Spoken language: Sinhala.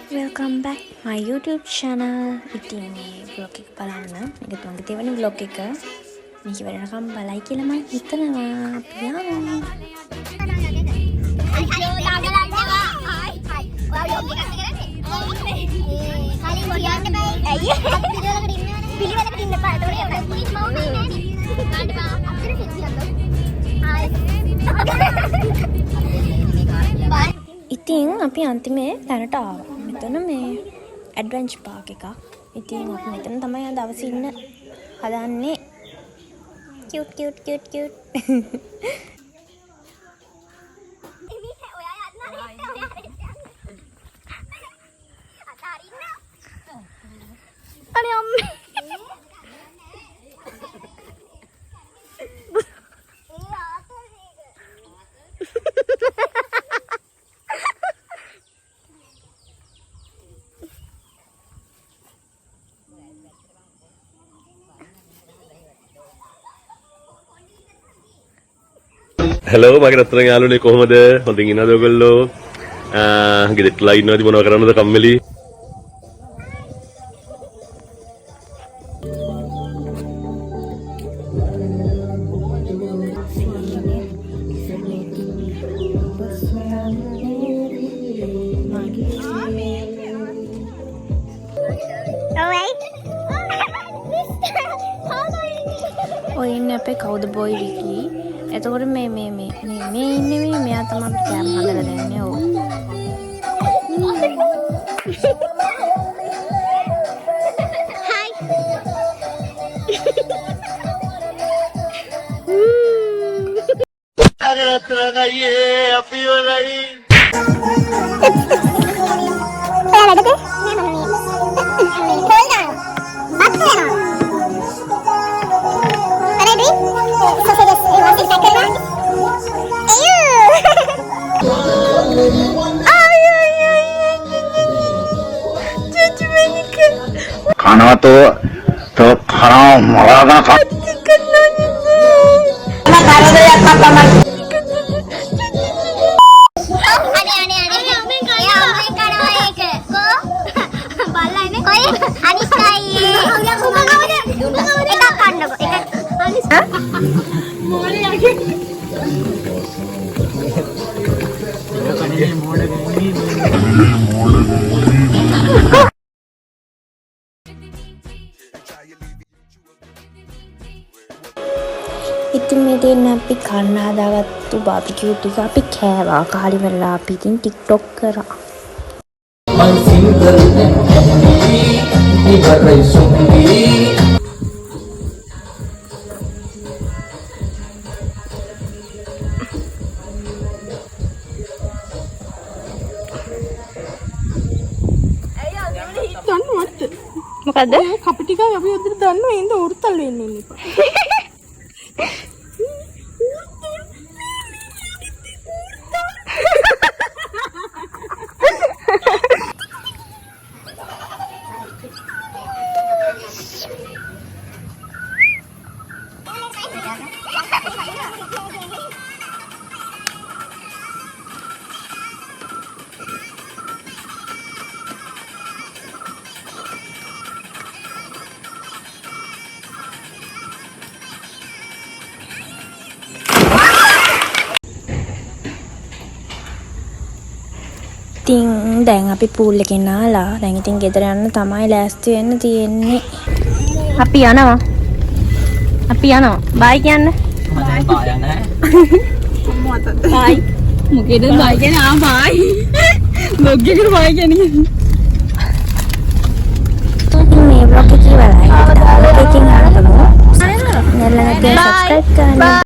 Welcome back my YouTube channel. ඉතින් මේ vlog එක බලන්න. මේක තුන්ගේ දෙවෙනි vlog එක. මේක වෙනකම් බලයි කියලා මම හිතනවා. ඉතින් අපි අන්තිමේ තැනට ආවා. මෙතන මේ ඇඩ්වෙන්චර් පාක් එකක්. ඉතින් අපි මෙතන තමයි අද දවසේ ඉන්න හදන්නේ. කියුට්. අනේ අම්මේ. Hello, මගේ රත්තරන් යාළුවනේ කොහමද? හොඳින් ඉන්නවද ඔයගොල්ලෝ? ගෙදරටලා ඉන්නවද මොනව කරන්නද කම්මැලි? ඔය ඉන්නේ අපේ කවුද බොයි විකි. එතකොට මේ ඉන්නේ මෙයා තමයි කැම් හදලා දෙන්නේ. ඔව්. හයි. අගරතරන් අයියේ අපි වලයි. ඔයාලටද? खाना तो खाना मरा खा ඉතින් මේ දෙන්න අපි කන්න හදාගත්තු බාබිකියු ටික අපි කෑවා. කාලි වෙලා අපි ඉතින් TikTok කරා. මොකද්ද? කපි ටික අපි උදේට දන්නවා ඉඳ උරුතල් වෙන්න ඉන්න එපා. ඉතින් දැන් අපි පූල් එකේ නාලා දැන් ඉතින් ගෙදර යන්න තමයි ලෑස්ති වෙන්න තියෙන්නේ. අපි යනවා. බයි කියන්න. බයි නෑ. බයි. මොකේද බයි කියන්නේ? බයි. බ්ලොග් එකට බයි කියන්නේ. මේ vlog එක ඉවරයි. ඊට පස්සේ එකකින් ආවම නේද? සබ්ස්ක්‍රයිබ් කරන්න.